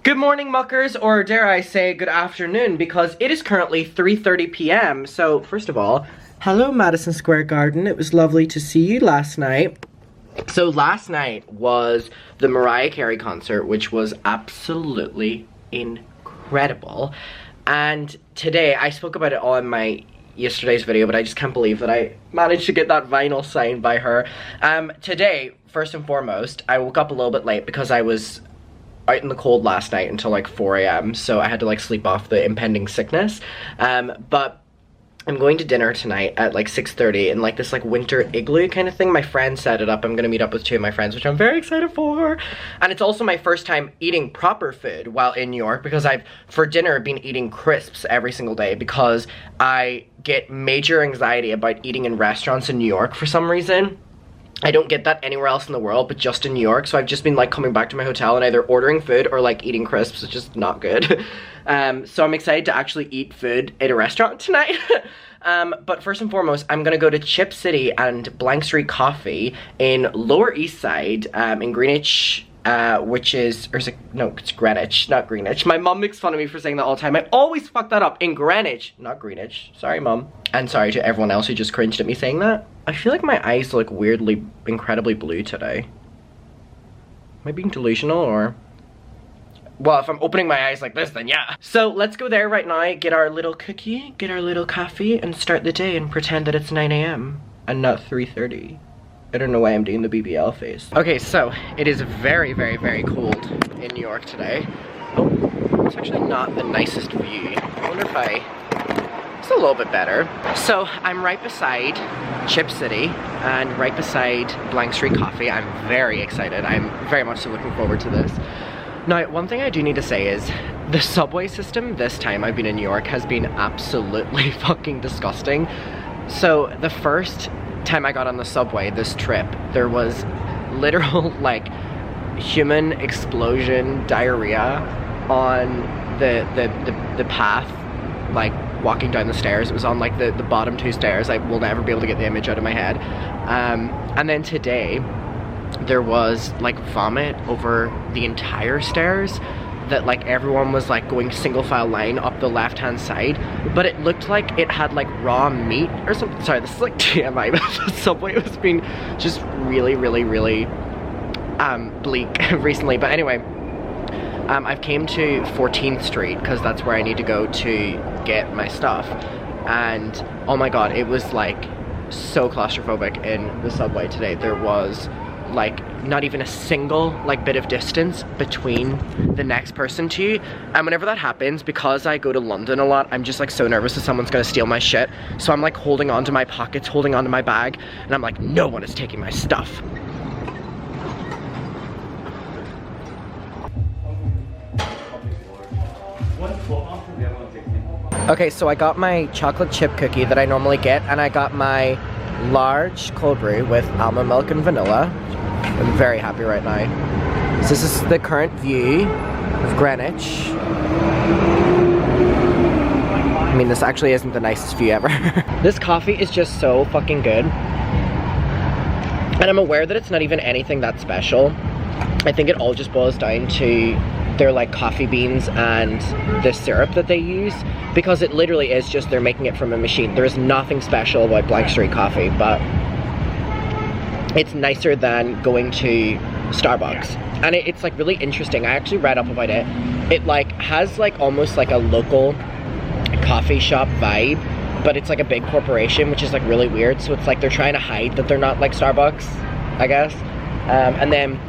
Good morning, muckers, or dare I say good afternoon, because it is currently 3:30 p.m. So, first of all, hello Madison Square Garden. It was lovely to see you last night. So last night was the Mariah Carey concert, which was absolutely incredible. And today, I spoke about it all in my yesterday's video, but I just can't believe that I managed to get that vinyl signed by her. Today, first and foremost, I woke up a little bit late because I was out in the cold last night until like 4 a.m. so I had to like sleep off the impending sickness. But I'm going to dinner tonight at like 6:30 in like this like winter igloo kind of thing. My friend set it up. I'm gonna meet up with two of my friends, which I'm very excited for. And it's also my first time eating proper food while in New York, because I've for dinner been eating crisps every single day because I get major anxiety about eating in restaurants in New York for some reason. I don't get that anywhere else in the world, but just in New York. So I've just been like coming back to my hotel and either ordering food or like eating crisps. It's just not good. So I'm excited to actually eat food at a restaurant tonight. But first and foremost, I'm gonna go to Chip City and Blank Street Coffee in Lower East Side, in Greenwich, which is, or is it, no, it's Greenwich, not Greenwich. My mom makes fun of me for saying that all the time. I always fuck that up. In Greenwich, not Greenwich. Sorry, Mom. And sorry to everyone else who just cringed at me saying that. I feel like my eyes look weirdly, incredibly blue today. Am I being delusional, or? Well, if I'm opening my eyes like this, then yeah. So let's go there right now, get our little cookie, get our little coffee, and start the day and pretend that it's 9 a.m. and not 3:30. I don't know why I'm doing the BBL face. Okay, so it is very, very, very cold in New York today. Oh, it's actually not the nicest view. I wonder if it's a little bit better. So I'm right beside Chip City and right beside Blank Street Coffee. I'm very excited. I'm very much so looking forward to this. Now, one thing I do need to say is the subway system this time I've been in New York has been absolutely fucking disgusting. So the first time I got on the subway this trip, there was literal like human explosion diarrhea on the path, like walking down the stairs. It was on like the bottom two stairs. I will never be able to get the image out of my head. And then today there was like vomit over the entire stairs, that like everyone was like going single file line up the left hand side, but it looked like it had like raw meat or something. Sorry, this is like TMI, but the subway has been just really, really, really bleak recently. But anyway, I've came to 14th Street because that's where I need to go to get my stuff, and oh my god, it was like so claustrophobic in the subway today. There was like not even a single like bit of distance between the next person to you, and whenever that happens, because I go to London a lot, I'm just like so nervous that someone's gonna steal my shit. So I'm like holding on to my pockets, holding on to my bag, and I'm like, no one is taking my stuff. Okay, so I got my chocolate chip cookie that I normally get, and I got my large cold brew with almond milk and vanilla. I'm very happy right now. So this is the current view of Greenwich. I mean, this actually isn't the nicest view ever. This coffee is just so fucking good. And I'm aware that it's not even anything that special. I think it all just boils down to their like coffee beans and the syrup that they use, because it literally is just they're making it from a machine. There is nothing special about Blank Street Coffee, but it's nicer than going to Starbucks. And it's like really interesting. I actually read up about it. It like has like almost like a local coffee shop vibe, but it's like a big corporation, which is like really weird. So it's like they're trying to hide that they're not like Starbucks, I guess. And then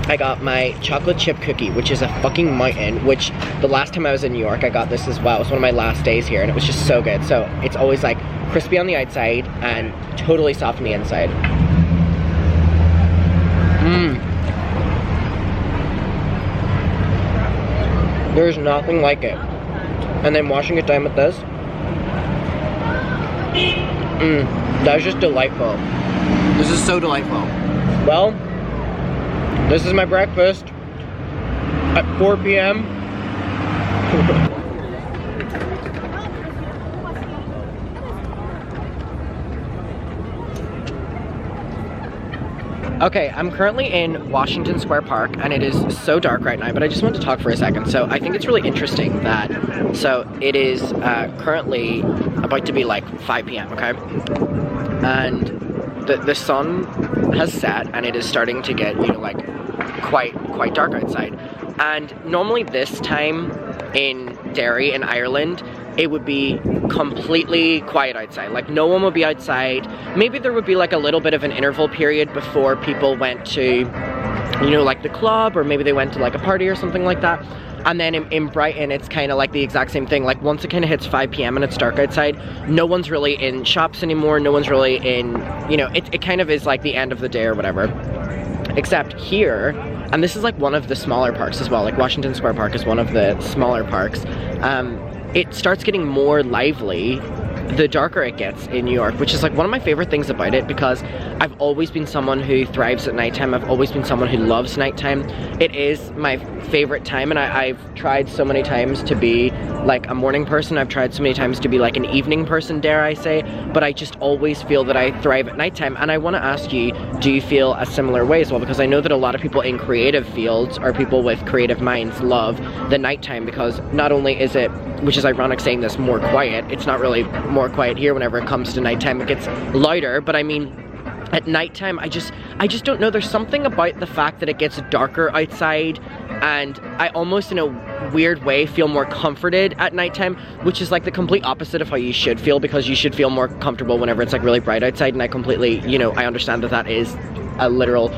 I got my chocolate chip cookie, which is a fucking mountain, which the last time I was in New York, I got this as well. It was one of my last days here, and it was just so good. So it's always like crispy on the outside and totally soft on the inside. There's nothing like it. And then washing it down with this. That was just delightful. This is so delightful. Well, this is my breakfast at 4 p.m. Okay, I'm currently in Washington Square Park and it is so dark right now, but I just want to talk for a second. So I think it's really interesting that, so it is currently about to be like 5 p.m., okay? And the sun has set and it is starting to get, you know, like quite dark outside. And normally this time in Derry in Ireland, it would be completely quiet outside. Like no one would be outside. Maybe there would be like a little bit of an interval period before people went to, you know, like the club, or maybe they went to like a party or something like that. And then in Brighton, it's kind of like the exact same thing. Like once it kind of hits 5 p.m. and it's dark outside, no one's really in shops anymore. No one's really in, you know, it kind of is like the end of the day or whatever. Except here, and this is like one of the smaller parks as well. Like Washington Square Park is one of the smaller parks. It starts getting more lively the darker it gets in New York, which is like one of my favorite things about it, because I've always been someone who thrives at nighttime. I've always been someone who loves nighttime. It is my favorite time, and I've tried so many times to be like a morning person. I've tried so many times to be like an evening person, dare I say, but I just always feel that I thrive at nighttime. And I want to ask you, do you feel a similar way as well? Because I know that a lot of people in creative fields, or people with creative minds, love the nighttime, because not only is it, which is ironic saying this, more quiet, it's not really more quiet here. Whenever it comes to nighttime, it gets louder, but I mean, at nighttime, I just don't know, there's something about the fact that it gets darker outside, and I almost in a weird way feel more comforted at nighttime, which is like the complete opposite of how you should feel, because you should feel more comfortable whenever it's like really bright outside. And I completely, you know, I understand that that is a literal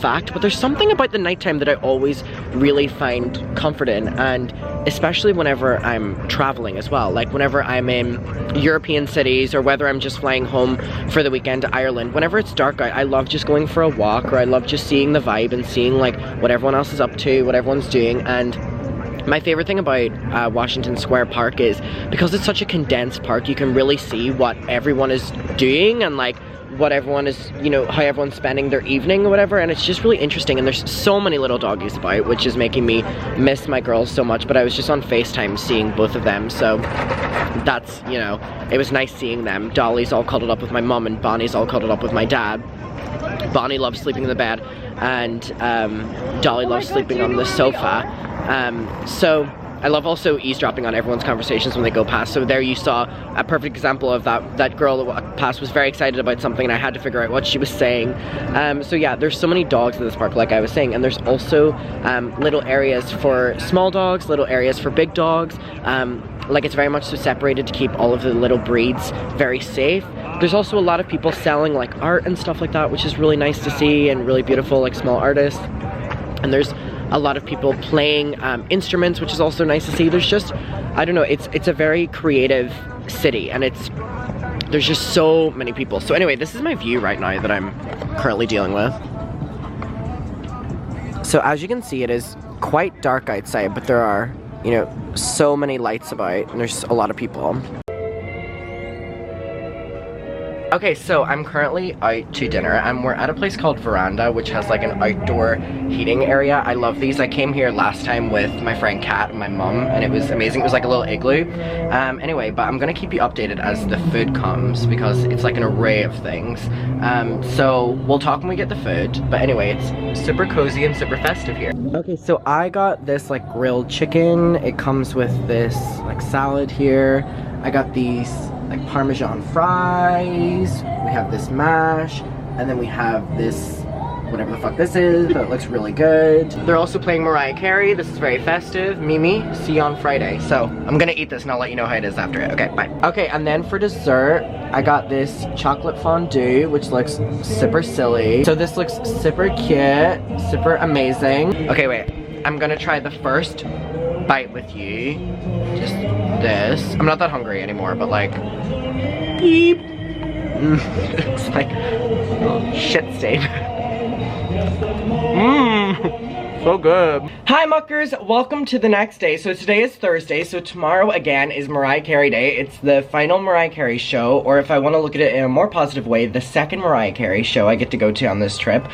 fact, but there's something about the nighttime that I always really find comfort in, and especially whenever I'm traveling as well. Like whenever I'm in European cities, or whether I'm just flying home for the weekend to Ireland, whenever it's dark out, I love just going for a walk, or I love just seeing the vibe and seeing like what everyone else is up to, what everyone's doing. And my favorite thing about Washington Square Park is because it's such a condensed park, you can really see what everyone is doing, and like what everyone is, you know, how everyone's spending their evening or whatever. And it's just really interesting, and there's so many little doggies about, which is making me miss my girls so much. But I was just on FaceTime seeing both of them, so that's, you know, it was nice seeing them. Dolly's all cuddled up with my mum, and Bonnie's all cuddled up with my dad. Bonnie loves sleeping in the bed, and Dolly loves sleeping on the sofa. So I love also eavesdropping on everyone's conversations when they go past. So there you saw a perfect example of that girl that walked past was very excited about something, and I had to figure out what she was saying. So yeah, there's so many dogs in this park, like I was saying, and there's also little areas for small dogs, little areas for big dogs. Like it's very much so separated to keep all of the little breeds very safe. There's also a lot of people selling like art and stuff like that, which is really nice to see, and really beautiful, like small artists. And there's a lot of people playing instruments, which is also nice to see. There's just, I don't know, it's a very creative city, and there's just so many people. So anyway, this is my view right now that I'm currently dealing with. So as you can see, it is quite dark outside, but there are, you know, so many lights about, and there's a lot of people. Okay, so I'm currently out to dinner, and we're at a place called Veranda, which has like an outdoor heating area. I love these. I came here last time with my friend Kat and my mum, and it was amazing. It was like a little igloo. Anyway, but I'm gonna keep you updated as the food comes, because it's like an array of things. So we'll talk when we get the food, but anyway, it's super cozy and super festive here. Okay, so I got this like grilled chicken. It comes with this like salad here. I got these like Parmesan fries, we have this mash, and then we have this, whatever the fuck this is, but it looks really good. They're also playing Mariah Carey. This is very festive. Mimi, see you on Friday. So I'm gonna eat this and I'll let you know how it is after it. Okay, bye. Okay, and then for dessert, I got this chocolate fondue, which looks super silly. So this looks super cute, super amazing. Okay, wait, I'm gonna try the first bite with you. Just this. I'm not that hungry anymore, but like, beep. It's like shit stain. So good. Hi muckers, welcome to the next day. So today is Thursday, so tomorrow again is Mariah Carey Day. It's the final Mariah Carey show, or if I want to look at it in a more positive way, the second Mariah Carey show I get to go to on this trip.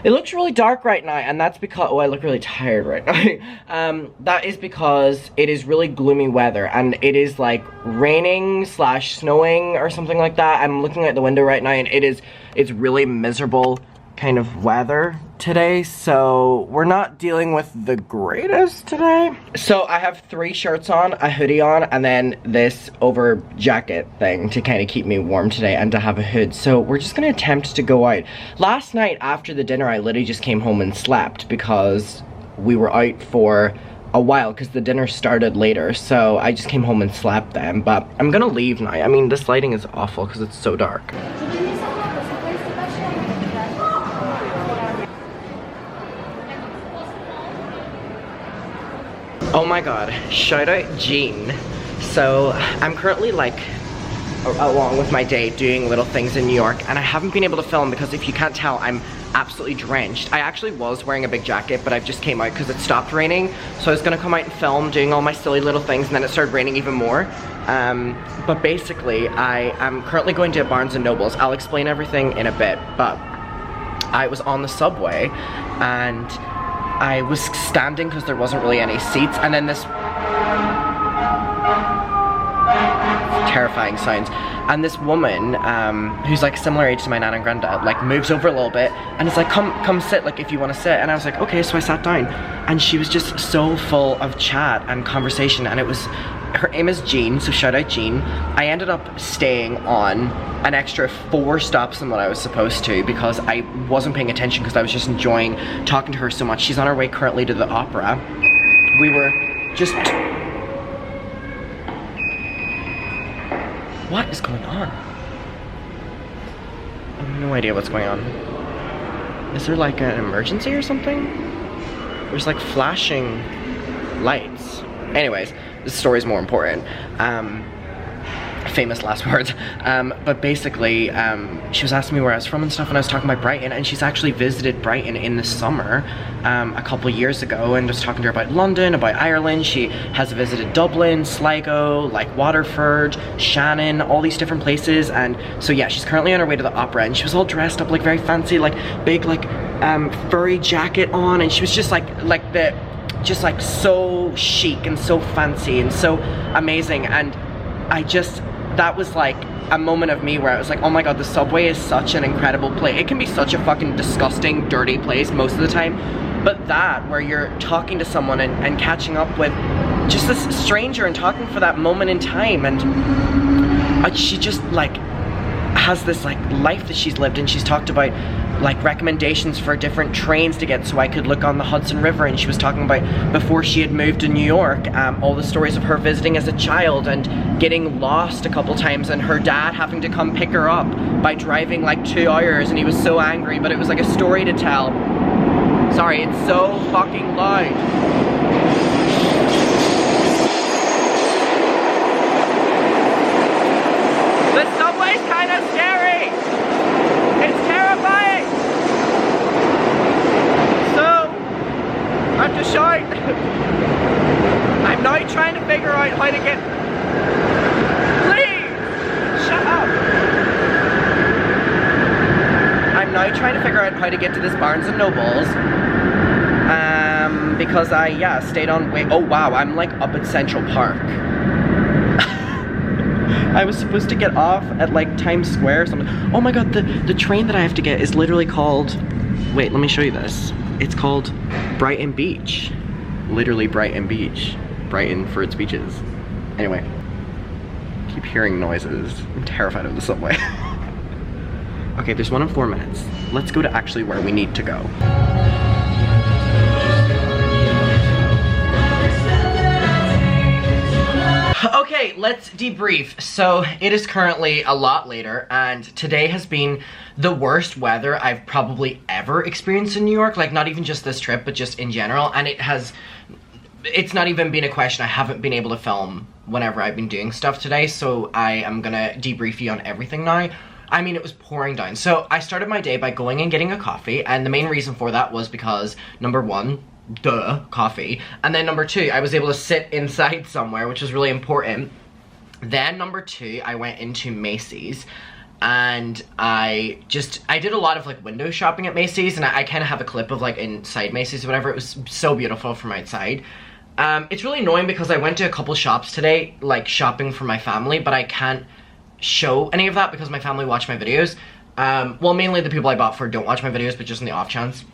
It looks really dark right now, and that's because, oh, I look really tired right now. That is because it is really gloomy weather, and it is like raining / snowing or something like that. I'm looking out the window right now, and it's really miserable kind of weather today, so we're not dealing with the greatest today. So I have 3 shirts on, a hoodie on, and then this over jacket thing to kind of keep me warm today and to have a hood. So we're just gonna attempt to go out. Last night after the dinner, I literally just came home and slept because we were out for a while because the dinner started later, so I just came home and slept then. But I'm gonna leave now. I mean, this lighting is awful because it's so dark. Oh my god, shout out Jean. So I'm currently like along with my day doing little things in New York, and I haven't been able to film because if you can't tell, I'm absolutely drenched. I actually was wearing a big jacket, but I've just came out because it stopped raining. So I was gonna come out and film doing all my silly little things, and then it started raining even more. But basically, I am currently going to Barnes & Noble's. I'll explain everything in a bit, but I was on the subway and I was standing because there wasn't really any seats, and then this terrifying sounds, and this woman who's like similar age to my nan and granddad like moves over a little bit and it's like, come sit, like if you want to sit. And I was like, okay, so I sat down, and she was just so full of chat and conversation, and it was, her name is Jean, so shout out Jean. I ended up staying on an extra 4 stops than what I was supposed to because I wasn't paying attention because I was just enjoying talking to her so much. She's on her way currently to the opera. We were just... What is going on? I have no idea what's going on. Is there like an emergency or something? There's like flashing lights. Anyways, this story is more important. Famous last words. But basically, she was asking me where I was from and stuff, and I was talking about Brighton, and she's actually visited Brighton in the summer a couple years ago, and just talking to her about London, about Ireland. She has visited Dublin, Sligo, like Waterford, Shannon, all these different places. And so yeah, she's currently on her way to the opera, and she was all dressed up like very fancy, like big like furry jacket on, and she was just just like so chic and so fancy and so amazing. And that was like a moment of me where I was like, oh my god, the subway is such an incredible place. It can be such a fucking disgusting, dirty place most of the time, but that, where you're talking to someone and catching up with just this stranger and talking for that moment in time, and she just like has this like life that she's lived, and she's talked about like recommendations for different trains to get so I could look on the Hudson River, and she was talking about before she had moved to New York, all the stories of her visiting as a child and getting lost a couple times, and her dad having to come pick her up by driving like 2 hours, and he was so angry, but it was like a story to tell. Sorry, it's so fucking loud. The subway's kind of scary. It's terrifying. So, I have to shout. I'm now trying to figure out how to get... Please! Shut up! I'm now trying to figure out how to get to this Barnes & Noble's. Because I, stayed on way... Oh wow, I'm like up at Central Park. I was supposed to get off at like Times Square or something. Oh my god, the train that I have to get is literally called... Wait, let me show you this. It's called Brighton Beach. Literally Brighton Beach. Brighton for its beaches. Anyway. I keep hearing noises. I'm terrified of the subway. Okay, there's one in 4 minutes. Let's go to actually where we need to go. Okay, let's debrief. So it is currently a lot later, and today has been the worst weather I've probably ever experienced in New York. Like, not even just this trip, but just in general. And it's not even been a question. I haven't been able to film whenever I've been doing stuff today, so I am gonna debrief you on everything now. I mean, it was pouring down. So I started my day by going and getting a coffee, and the main reason for that was because, number one, duh, coffee. And then number 2, I was able to sit inside somewhere, which was really important. Then number 2, I went into Macy's, and I did a lot of like window shopping at Macy's, and I kind of have a clip of like inside Macy's or whatever. It was so beautiful from outside. It's really annoying because I went to a couple shops today, like shopping for my family, but I can't show any of that because my family watch my videos. Well, mainly the people I bought for don't watch my videos, but just in the off chance.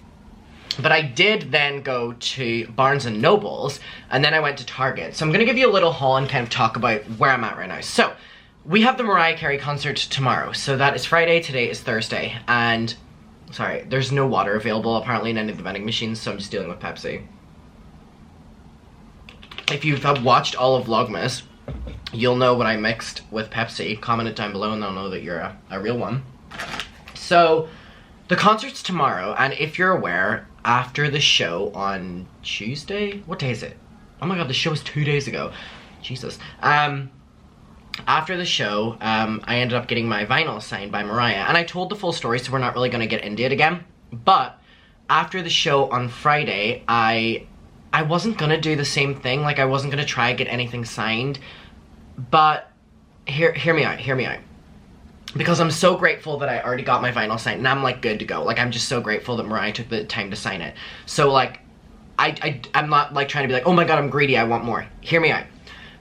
But I did then go to Barnes & Noble's, and then I went to Target. So I'm gonna give you a little haul and kind of talk about where I'm at right now. So, we have the Mariah Carey concert tomorrow. So that is Friday, today is Thursday, and, sorry, there's no water available apparently in any of the vending machines, so I'm just dealing with Pepsi. If you've watched all of Vlogmas, you'll know what I mixed with Pepsi. Comment it down below and they'll know that you're a real one. So, the concert's tomorrow, and if you're aware, after the show on Tuesday? What day is it? Oh my god, the show was 2 days ago. Jesus. After the show, I ended up getting my vinyl signed by Mariah, and I told the full story, so we're not really gonna get into it again. But, after the show on Friday, I wasn't gonna do the same thing, like I wasn't gonna try to get anything signed, but hear me out. Because I'm so grateful that I already got my vinyl signed, and I'm like good to go. Like, I'm just so grateful that Mariah took the time to sign it. So like, I'm not like trying to be like, oh my god, I'm greedy, I want more. Hear me out.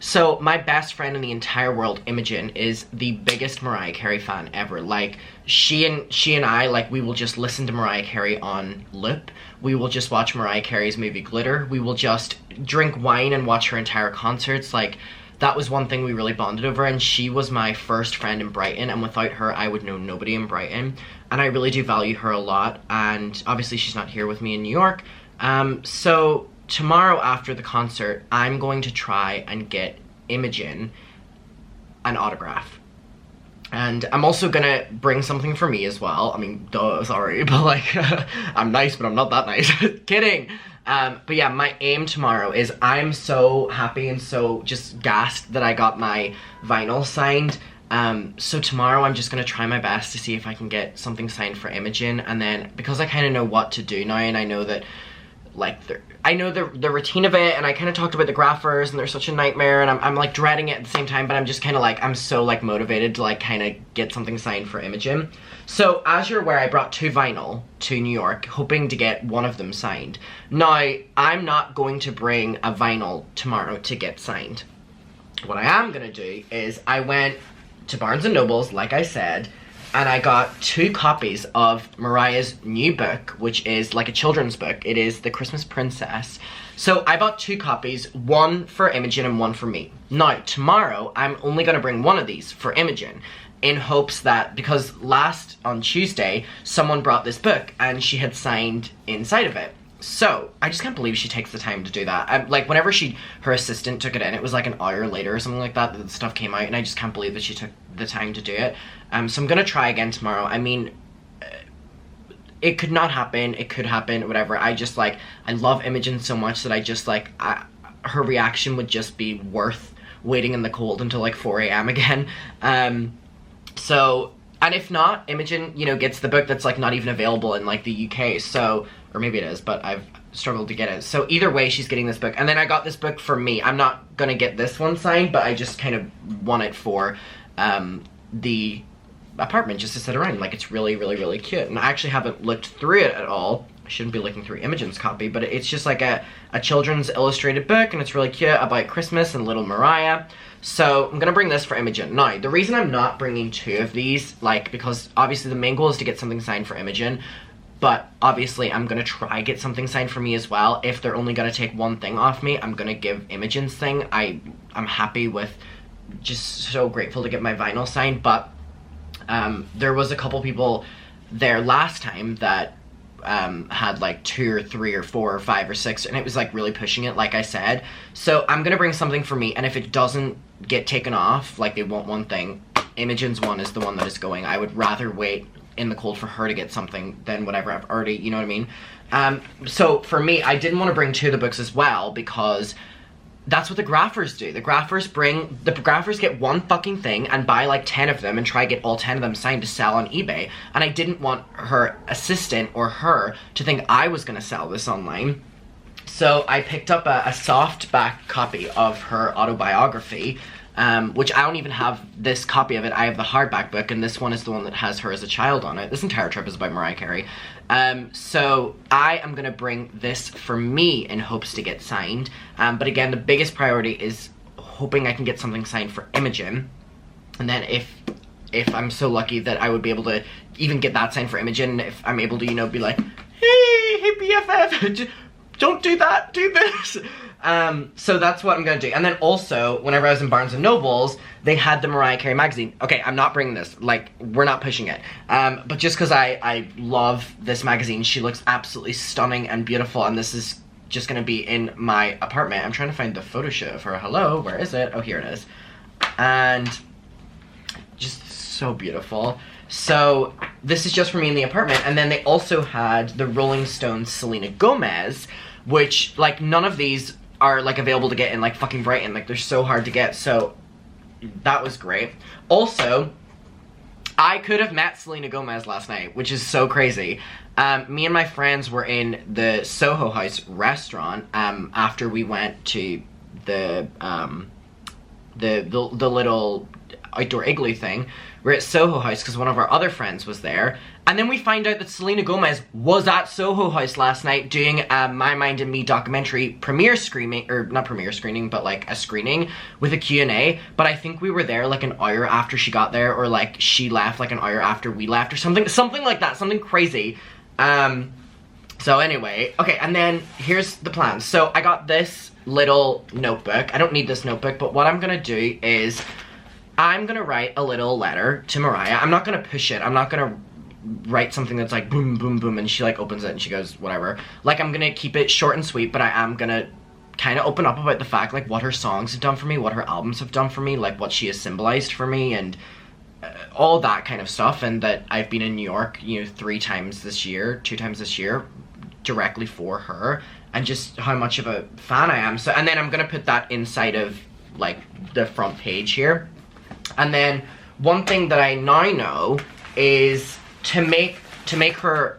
So my best friend in the entire world, Imogen, is the biggest Mariah Carey fan ever. Like, she and I, like, we will just listen to Mariah Carey on loop. We will just watch Mariah Carey's movie Glitter. We will just drink wine and watch her entire concerts. Like, that was one thing we really bonded over, and she was my first friend in Brighton, and without her, I would know nobody in Brighton, and I really do value her a lot, and obviously she's not here with me in New York. So tomorrow after the concert, I'm going to try and get Imogen an autograph. And I'm also gonna bring something for me as well. I mean, duh, sorry, but like, I'm nice, but I'm not that nice. Kidding! But yeah, my aim tomorrow is, I'm so happy and so just gassed that I got my vinyl signed. So tomorrow I'm just gonna try my best to see if I can get something signed for Imogen, and then, because I kind of know what to do now, and I know that, like, I know the routine of it, and I kind of talked about the graphers, and they're such a nightmare, and I'm like dreading it at the same time, but I'm just kind of like, I'm so like motivated to like kind of get something signed for Imogen. So as you're aware, I brought 2 vinyl to New York, hoping to get one of them signed. Now, I'm not going to bring a vinyl tomorrow to get signed. What I am gonna do is, I went to Barnes & Noble's, like I said, and I got 2 copies of Mariah's new book, which is like a children's book. It is The Christmas Princess. So I bought 2 copies, one for Imogen and one for me. Now, tomorrow, I'm only gonna bring one of these for Imogen, in hopes that, because on Tuesday, someone brought this book and she had signed inside of it. So, I just can't believe she takes the time to do that. Like, whenever her assistant took it in, it was like an hour later or something like that the stuff came out, and I just can't believe that she took the time to do it. So I'm gonna try again tomorrow. I mean, it could not happen, it could happen, whatever. I just, like, I love Imogen so much that I just, like, her reaction would just be worth waiting in the cold until, like, 4 a.m. again. So, and if not, Imogen, you know, gets the book that's, like, not even available in, like, the UK, so, or maybe it is, but I've struggled to get it. So either way, she's getting this book, and then I got this book for me. I'm not gonna get this one signed, but I just kind of want it for, the apartment, just to sit around. Like, it's really, really, really cute, and I actually haven't looked through it at all. I shouldn't be looking through Imogen's copy, but it's just like a children's illustrated book, and it's really cute, about Christmas and little Mariah. So I'm gonna bring this for Imogen. Now, the reason I'm not bringing 2 of these, like, because obviously the main goal is to get something signed for Imogen, but obviously I'm gonna try get something signed for me as well. If they're only gonna take one thing off me, I'm gonna give Imogen's thing. I'm happy with, just so grateful to get my vinyl signed, but there was a couple people there last time that had like 2 or 3 or 4 or 5 or 6, and it was like really pushing it, like I said. So I'm gonna bring something for me, and if it doesn't get taken off, like they want one thing, Imogen's one is the one that is going. I would rather wait in the cold for her to get something than whatever I've already, you know what I mean? So for me, I didn't want to bring 2 of the books as well, because that's what the graphers do. The graphers get one fucking thing and buy like 10 of them and try to get all 10 of them signed to sell on eBay. And I didn't want her assistant or her to think I was gonna sell this online. So I picked up a softback copy of her autobiography, which I don't even have this copy of it. I have the hardback book, and this one is the one that has her as a child on it. This entire trip is about Mariah Carey. So I am gonna bring this for me in hopes to get signed. But again, the biggest priority is hoping I can get something signed for Imogen. And then if if I'm so lucky that I would be able to even get that signed for Imogen, if I'm able to, you know, be like, hey BFF, don't do that, do this. So that's what I'm gonna do. And then also, whenever I was in Barnes & Noble's, they had the Mariah Carey magazine. Okay, I'm not bringing this, like, we're not pushing it. But just because I love this magazine, she looks absolutely stunning and beautiful, and this is just gonna be in my apartment. I'm trying to find the photo shoot of her. Hello, where is it? Oh, here it is. And just so beautiful. So this is just for me in the apartment. And then they also had the Rolling Stones Selena Gomez, which, like, none of these are, like, available to get in, like, fucking Brighton. Like, they're so hard to get, so that was great. Also, I could have met Selena Gomez last night, which is so crazy. Me and my friends were in the Soho House restaurant after we went to the little outdoor igloo thing. We're at Soho House because one of our other friends was there, and then we find out that Selena Gomez was at Soho House last night doing My Mind and Me documentary premiere screening, or not premiere screening, but like a screening with a Q&A. But I think we were there like an hour after she got there, or like she left like an hour after we left, or something like that, something crazy. So anyway, okay, and then here's the plan. So I got this little notebook. I don't need this notebook, but what I'm gonna do is I'm gonna write a little letter to Mariah. I'm not gonna push it. I'm not gonna write something that's like boom, boom, boom, and she like opens it and she goes, whatever. Like, I'm gonna keep it short and sweet, but I am gonna kind of open up about the fact, like, what her songs have done for me, what her albums have done for me, like, what she has symbolized for me, and all that kind of stuff, and that I've been in New York, you know, 3 times this year, 2 times this year, directly for her, and just how much of a fan I am. So, and then I'm gonna put that inside of, like, the front page here. And then one thing that I now know is to make her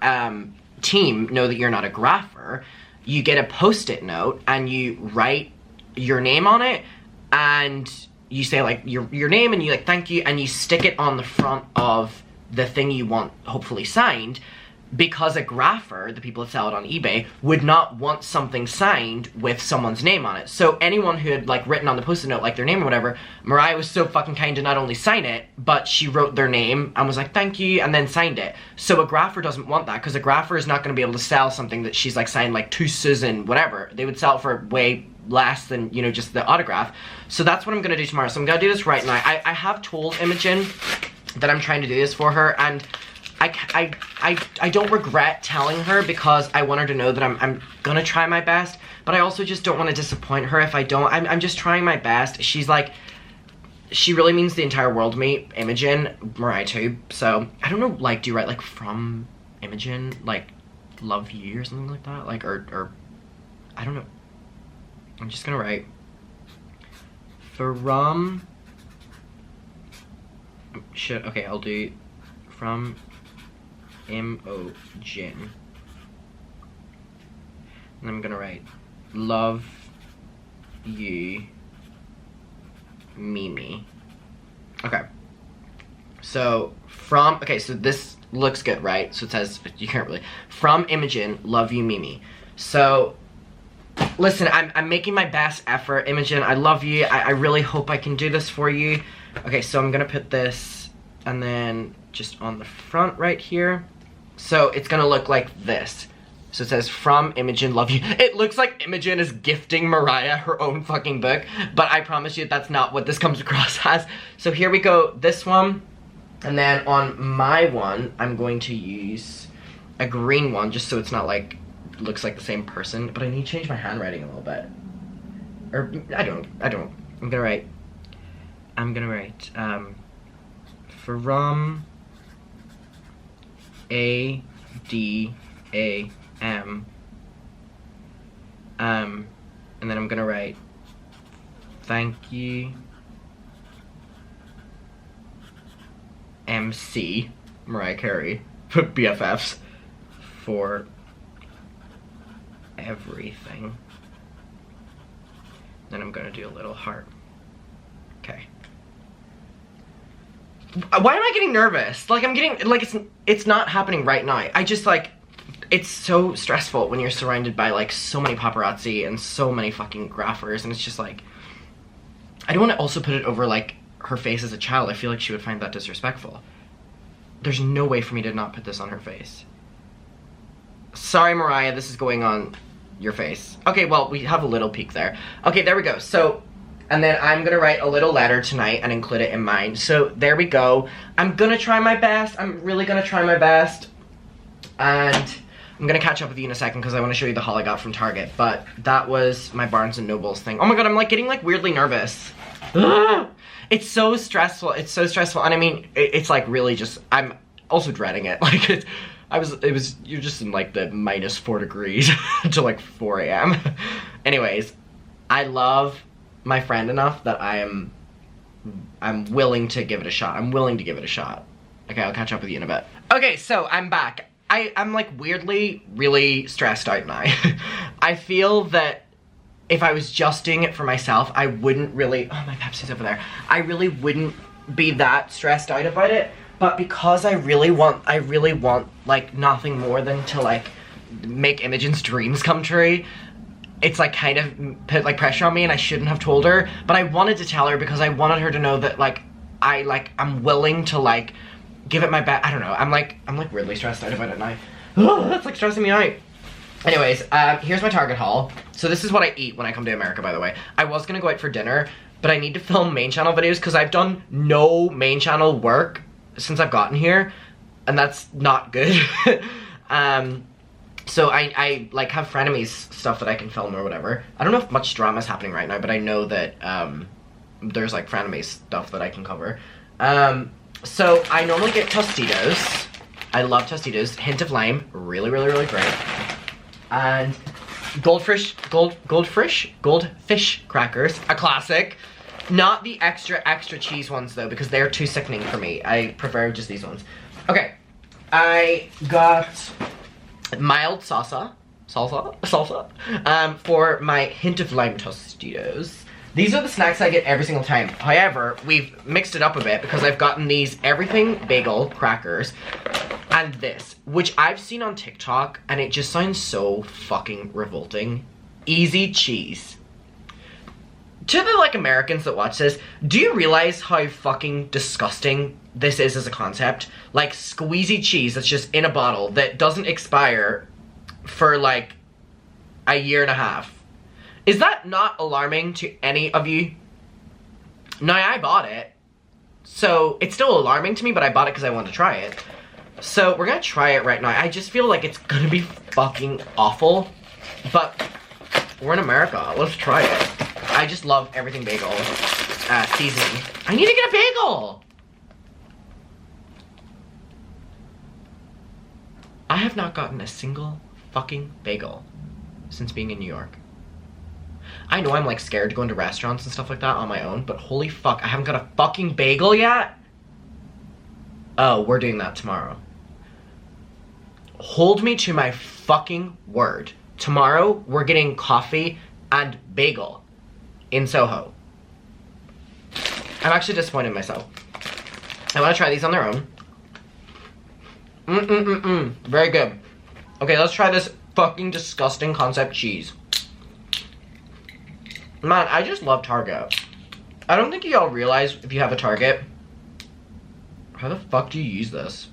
team know that you're not a grapher, you get a post-it note and you write your name on it, and you say like your name, and you like thank you, and you stick it on the front of the thing you want hopefully signed, because a grapher, the people that sell it on eBay, would not want something signed with someone's name on it. So anyone who had like written on the post-it note like their name or whatever, Mariah was so fucking kind to not only sign it, but she wrote their name and was like thank you, and then signed it. So a grapher doesn't want that, because a grapher is not going to be able to sell something that she's like signed like to Susan whatever. They would sell it for way less than, you know, just the autograph. So that's what I'm going to do tomorrow. So I'm going to do this right now. I have told Imogen that I'm trying to do this for her, and I don't regret telling her, because I want her to know that I'm gonna try my best, but I also just don't want to disappoint her if I don't. I'm just trying my best. She's like, she really means the entire world to me. Imogen, Mariah too. So I don't know, like, do you write like from Imogen, like love you or something like that, like, or I don't know. I'm just gonna write from, shit, okay, I'll do from Imogen. And I'm gonna write love you Mimi. Okay. So from, okay, so this looks good, right? So it says, you can't really, from Imogen, love you Mimi. So listen, I'm making my best effort, Imogen. I love you. I really hope I can do this for you. Okay, so I'm gonna put this, and then just on the front right here. So it's gonna look like this. So it says, from Imogen, love you. It looks like Imogen is gifting Mariah her own fucking book, but I promise you that's not what this comes across as. So here we go, this one. And then on my one, I'm going to use a green one, just so it's not like, looks like the same person, but I need to change my handwriting a little bit. Or, I don't. I'm gonna write, from A-D-A-M, and then I'm gonna write, thank you, MC, Mariah Carey, BFFs, for everything. Then I'm gonna do a little heart. Okay. Why am I getting nervous? Like, I'm getting, like, it's not happening right now. I just, like, it's so stressful when you're surrounded by, like, so many paparazzi and so many fucking graphers, and it's just, like, I don't want to also put it over, like, her face as a child, I feel like she would find that disrespectful. There's no way for me to not put this on her face. Sorry, Mariah, this is going on your face. Okay, well, we have a little peek there. Okay, there we go. So, and then I'm gonna write a little letter tonight and include it in mine. So, there we go. I'm gonna try my best. I'm really gonna try my best. And I'm gonna catch up with you in a second because I want to show you the haul I got from Target. But that was my Barnes & Nobles thing. Oh my god, I'm like getting like weirdly nervous. It's so stressful. It's so stressful. And I mean, it's like really just, I'm also dreading it. Like you're just in like the -4 degrees to like 4 a.m. Anyways, I love my friend enough that I'm willing to give it a shot. I'm willing to give it a shot. Okay, I'll catch up with you in a bit. Okay, so I'm back. I'm like weirdly really stressed out now. I feel that if I was just doing it for myself, I wouldn't really, oh my Pepsi's over there. I really wouldn't be that stressed out about it. But because I really want like nothing more than to like make Imogen's dreams come true, it's like kind of put like pressure on me, and I shouldn't have told her. But I wanted to tell her because I wanted her to know that like I'm willing to like give it my best. I don't know. I'm like weirdly stressed out about it now. Oh, that's like stressing me out. Anyways, here's my Target haul. So this is what I eat when I come to America, by the way. I was gonna go out for dinner, but I need to film main channel videos because I've done no main channel work since I've gotten here, and that's not good. So I like have frenemies stuff that I can film or whatever. I don't know if much drama is happening right now, but I know that there's like frenemies stuff that I can cover. So I normally get Tostitos. I love Tostitos. Hint of lime, really great. And goldfish crackers, a classic. Not the extra cheese ones though, because they're too sickening for me. I prefer just these ones. Okay, I got mild salsa for my hint of lime Tostitos. These are the snacks I get every single time. However, we've mixed it up a bit because I've gotten these everything bagel crackers and this, which I've seen on TikTok, and it just sounds so fucking revolting. Easy cheese. To the like Americans that watch this, do you realize how fucking disgusting this is as a concept? Like squeezy cheese that's just in a bottle that doesn't expire for like a year and a half. Is that not alarming to any of you? No, I bought it. So it's still alarming to me, but I bought it because I wanted to try it. So we're gonna try it right now. I just feel like it's gonna be fucking awful, but we're in America. Let's try it. I just love everything bagel seasoning. I need to get a bagel! I have not gotten a single fucking bagel since being in New York. I know I'm like scared to go into restaurants and stuff like that on my own, but holy fuck, I haven't got a fucking bagel yet? Oh, we're doing that tomorrow. Hold me to my fucking word. Tomorrow, we're getting coffee and bagel in Soho. I'm actually disappointed in myself. I want to try these on their own. Very good. Okay, let's try this fucking disgusting concept cheese. Man, I just love Target. I don't think y'all realize if you have a Target, how the fuck do you use this?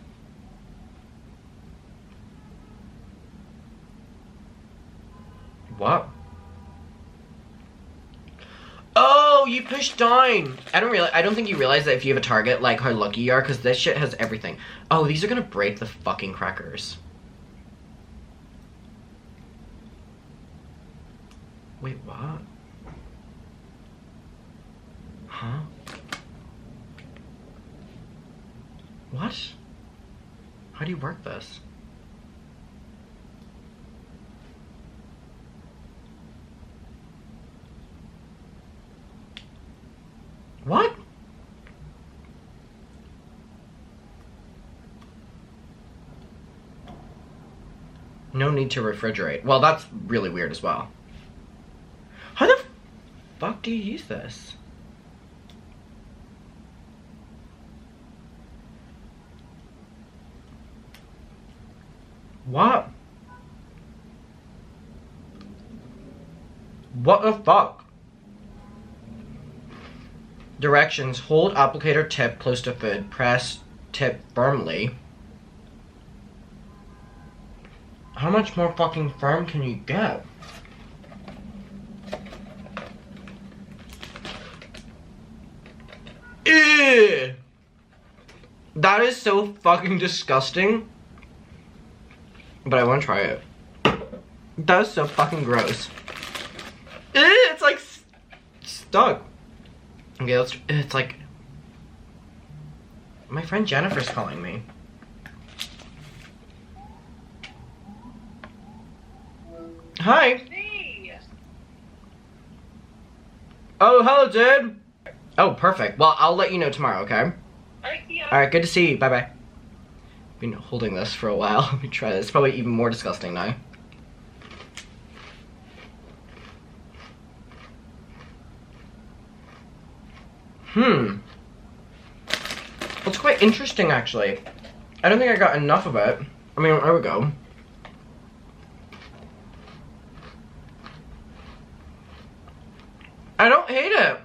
What? Oh, you push down. I don't think you realize that if you have a Target, like how lucky you are, because this shit has everything. Oh, these are gonna break the fucking crackers. Wait, what? Huh? What? How do you work this? What? No need to refrigerate. Well, that's really weird as well. How the fuck do you use this? What? What the fuck? Directions, hold applicator tip close to food, press tip firmly. How much more fucking firm can you get? Ew! That is so fucking disgusting. But I want to try it. That is so fucking gross. Ew, it's like stuck. Okay, it's like... My friend Jennifer's calling me. Hi. Hey. Oh, hello, dude. Oh, perfect. Well, I'll let you know tomorrow, okay? Alright, good to see you. Bye-bye. Been holding this for a while. Let me try this. It's probably even more disgusting now. It's quite interesting, actually. I don't think I got enough of it. I mean, there we go. I don't hate it.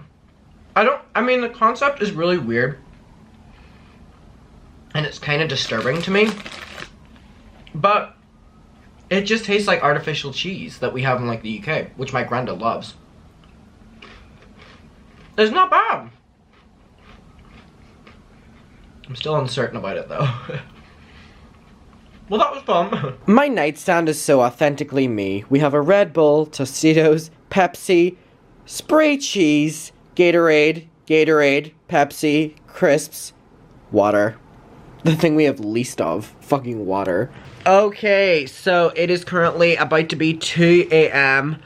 I mean, the concept is really weird. And it's kind of disturbing to me. But it just tastes like artificial cheese that we have in like the UK, which my granddad loves. It's not bad. I'm still uncertain about it though. Well, that was fun. My nightstand is so authentically me. We have a Red Bull, Tostitos, Pepsi, spray cheese, Gatorade, Pepsi, crisps, water. The thing we have least of, fucking water. Okay, so it is currently about to be 2 a.m.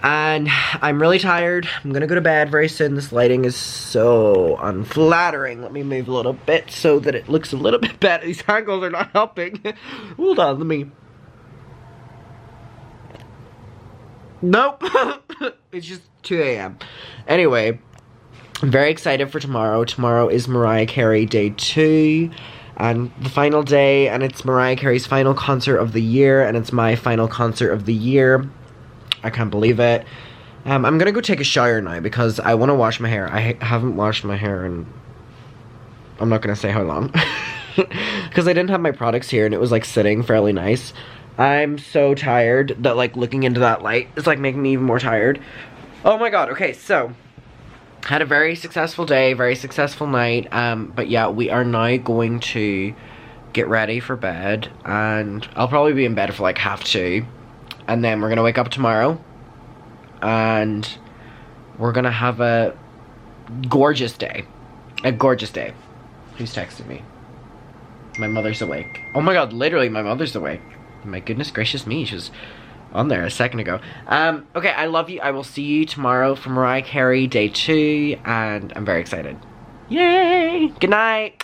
and I'm really tired. I'm gonna go to bed very soon. This lighting is so unflattering. Let me move a little bit so that it looks a little bit better. These angles are not helping. Hold on, let me... Nope. It's just 2 a.m. Anyway, I'm very excited for tomorrow. Tomorrow is Mariah Carey Day 2. And the final day, and it's Mariah Carey's final concert of the year, and it's my final concert of the year. I can't believe it. I'm gonna go take a shower now because I want to wash my hair. I haven't washed my hair in... I'm not gonna say how long. Because I didn't have my products here and it was like sitting fairly nice. I'm so tired that like looking into that light is like making me even more tired. Oh my god, okay, so... Had a very successful day, very successful night, but yeah, we are now going to get ready for bed, and I'll probably be in bed for like 1:30, and then we're gonna wake up tomorrow, and we're gonna have a gorgeous day. A gorgeous day. Who's texting me? My mother's awake. Oh my god, literally my mother's awake. My goodness gracious me, she was on there a second ago. Okay, I love you. I will see you tomorrow for Mariah Carey Day 2, and I'm very excited. Yay! Good night!